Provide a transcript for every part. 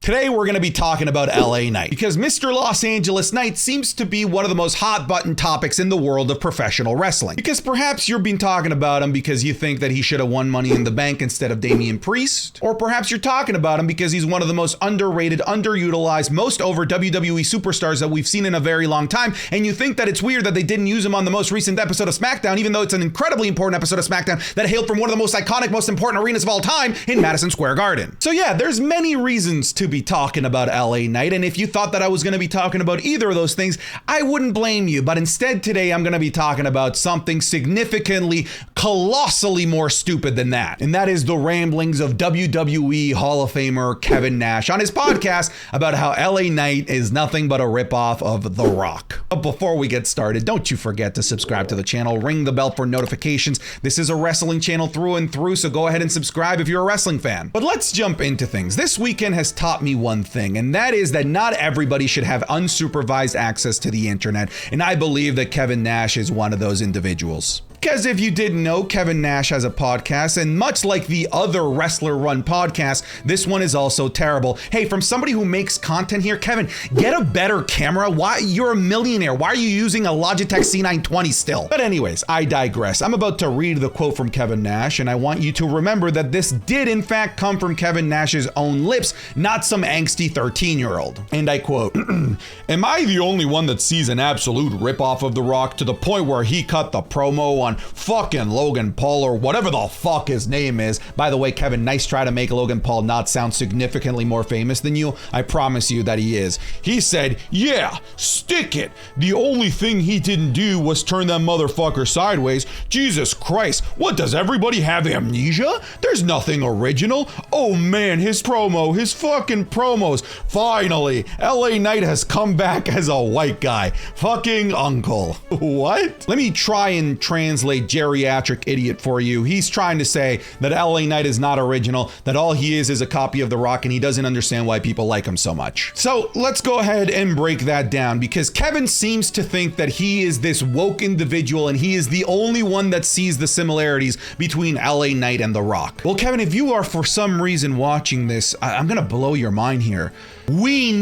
Today we're going to be talking about LA Knight because Mr. Los Angeles Knight seems to be one of the most hot button topics in the world of professional wrestling. Because perhaps you've been talking about him because you think that he should have won Money in the Bank instead of Damian Priest. Or perhaps you're talking about him because he's one of the most underrated, underutilized, most over WWE superstars that we've seen in a very long time. And you think that it's weird that they didn't use him on the most recent episode of SmackDown, even though it's an incredibly important episode of SmackDown that hailed from one of the most iconic, most important arenas of all time in Madison Square Garden. So yeah, there's many reasons to be talking about LA Knight. And if you thought that I was going to be talking about either of those things, I wouldn't blame you. But instead today, I'm going to be talking about something significantly, colossally more stupid than that. And that is the ramblings of WWE Hall of Famer Kevin Nash on his podcast about how LA Knight is nothing but a ripoff of The Rock. But before we get started, don't you forget to subscribe to the channel, ring the bell for notifications. This is a wrestling channel through and through, so go ahead and subscribe if you're a wrestling fan. But let's jump into things. This weekend has taught me one thing, and that is that not everybody should have unsupervised access to the internet, and I believe that Kevin Nash is one of those individuals. Because if you didn't know, Kevin Nash has a podcast, and much like the other wrestler-run podcasts, this one is also terrible. Hey, from somebody who makes content here, Kevin, get a better camera. Why? You're a millionaire. Why are you using a Logitech C920 still? But anyways, I digress. I'm about to read the quote from Kevin Nash, and I want you to remember that this did in fact come from Kevin Nash's own lips, not some angsty 13-year-old. And I quote, "Am I the only one that sees an absolute ripoff of The Rock to the point where he cut the promo on fucking Logan Paul or whatever the fuck his name is?" By the way, Kevin, nice try to make Logan Paul not sound significantly more famous than you. I promise you that he is. He said, "Yeah, stick it. The only thing he didn't do was turn that motherfucker sideways. Jesus Christ, what, does everybody have amnesia? There's nothing original. Oh man, his fucking promos. Finally, LA Knight has come back as a white guy. Fucking uncle." What? Let me try and translate geriatric idiot for you. He's trying to say that LA Knight is not original, that all he is a copy of The Rock, and he doesn't understand why people like him so much. So let's go ahead and break that down, because Kevin seems to think that he is this woke individual and he is the only one that sees the similarities between LA Knight and The Rock. Well, Kevin, if you are for some reason watching this, I'm gonna blow your mind here. We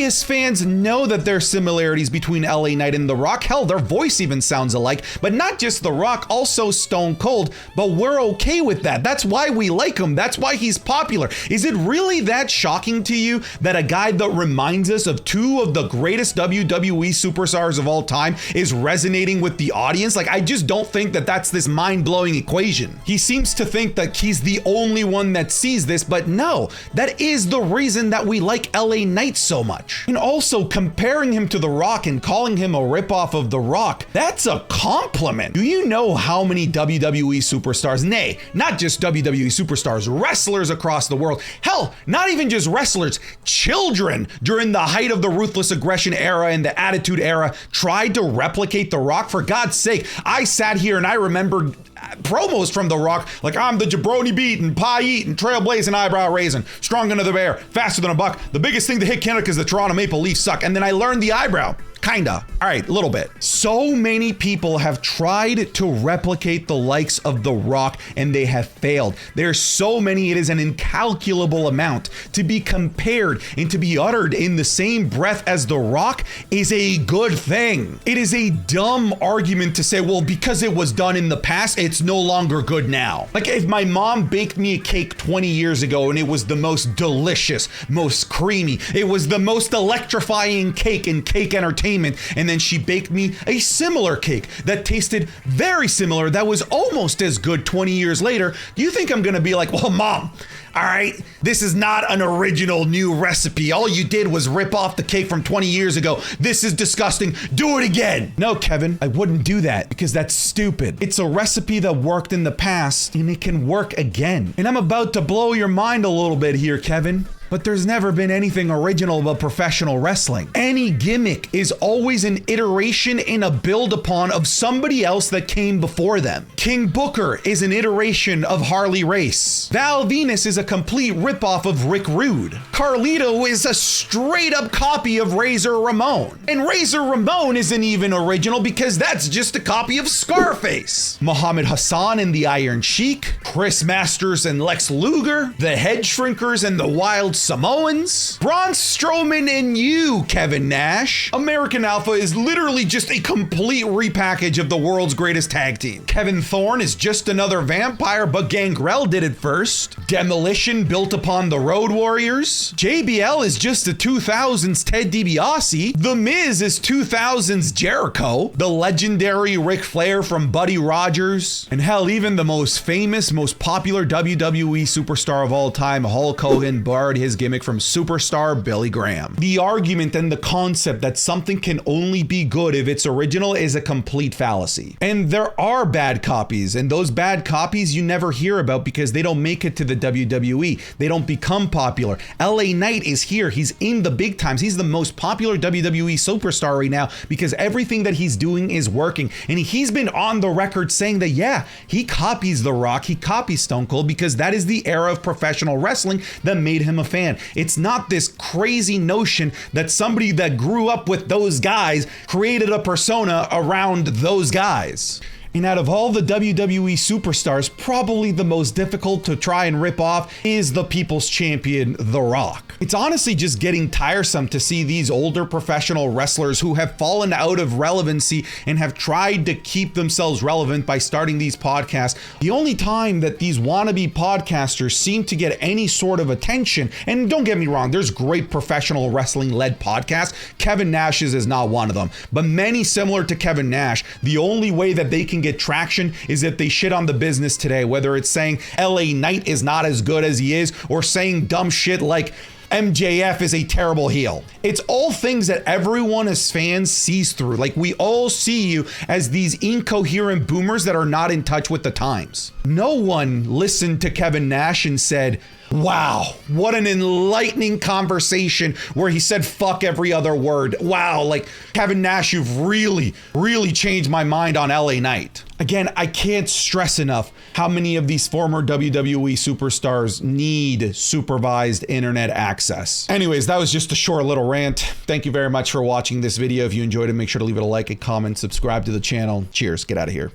as fans know that there's similarities between LA Knight and The Rock. Hell, their voice even sounds alike, but not just The Rock, also Stone Cold, but we're okay with that. That's why we like him. That's why he's popular. Is it really that shocking to you that a guy that reminds us of two of the greatest WWE superstars of all time is resonating with the audience? Like, I just don't think that that's this mind-blowing equation. He seems to think that he's the only one that sees this, but no, that is the reason that we like LA Knight so much. And also, comparing him to The Rock and calling him a ripoff of The Rock, that's a compliment. Do you know how many WWE superstars, nay, not just WWE superstars, wrestlers across the world, hell, not even just wrestlers, children during the height of the Ruthless Aggression era and the Attitude era tried to replicate The Rock? For God's sake, I sat here and I remembered promos from The Rock, like, "I'm the jabroni beating, pie eating, trailblazing, eyebrow raising, strong under the bear, faster than a buck. The biggest thing to hit Canada is the Toronto Maple Leafs suck." And then I learned the eyebrow. Kinda. All right, a little bit. So many people have tried to replicate the likes of The Rock and they have failed. There's so many, it is an incalculable amount. To be compared and to be uttered in the same breath as The Rock is a good thing. It is a dumb argument to say, well, because it was done in the past, it's no longer good now. Like, if my mom baked me a cake 20 years ago and it was the most delicious, most creamy, it was the most electrifying cake in cake entertainment, and then she baked me a similar cake that tasted very similar, that was almost as good 20 years later, do you think I'm gonna be like, well, Mom, all right, this is not an original new recipe. All you did was rip off the cake from 20 years ago. This is disgusting. Do it again. No, Kevin, I wouldn't do that because that's stupid. It's a recipe that worked in the past and it can work again. And I'm about to blow your mind a little bit here, Kevin. But there's never been anything original about professional wrestling. Any gimmick is always an iteration and a build upon of somebody else that came before them. King Booker is an iteration of Harley Race. Val Venus is a complete ripoff of Rick Rude. Carlito is a straight up copy of Razor Ramon. And Razor Ramon isn't even original because that's just a copy of Scarface. Muhammad Hassan and the Iron Sheik, Chris Masters and Lex Luger, the Head Shrinkers and the Wild Samoans, Braun Strowman, and you, Kevin Nash. American Alpha is literally just a complete repackage of the world's greatest tag team. Kevin Thorne is just another vampire, but Gangrel did it first. Demolition built upon the Road Warriors. JBL is just a 2000s Ted DiBiase. The Miz is 2000s Jericho. The legendary Ric Flair from Buddy Rogers. And hell, even the most famous, most popular WWE superstar of all time, Hulk Hogan, borrowed his gimmick from superstar Billy Graham. The argument and the concept that something can only be good if it's original is a complete fallacy. And there are bad copies, and those bad copies you never hear about because they don't make it to the WWE. They don't become popular. LA Knight is here. He's in the big times. He's the most popular WWE superstar right now because everything that he's doing is working. And he's been on the record saying that, yeah, he copies The Rock, he copies Stone Cold because that is the era of professional wrestling that made him a fan. It's not this crazy notion that somebody that grew up with those guys created a persona around those guys. And out of all the WWE superstars, probably the most difficult to try and rip off is the People's Champion, The Rock. It's honestly just getting tiresome to see these older professional wrestlers who have fallen out of relevancy and have tried to keep themselves relevant by starting these podcasts. The only time that these wannabe podcasters seem to get any sort of attention, and don't get me wrong, there's great professional wrestling-led podcasts. Kevin Nash's is not one of them, but many similar to Kevin Nash, the only way that they can get traction is if they shit on the business today, whether it's saying LA Knight is not as good as he is or saying dumb shit like MJF is a terrible heel. It's all things that everyone as fans sees through. Like, we all see you as these incoherent boomers that are not in touch with the times. No one listened to Kevin Nash and said, wow, what an enlightening conversation where he said fuck every other word. Wow, like, Kevin Nash, you've really changed my mind on LA Knight. Again, I can't stress enough how many of these former WWE superstars need supervised internet access. Anyways, that was just a short little rant. Thank you very much for watching this video. If you enjoyed it, make sure to leave it a like, a comment, subscribe to the channel. Cheers, get out of here.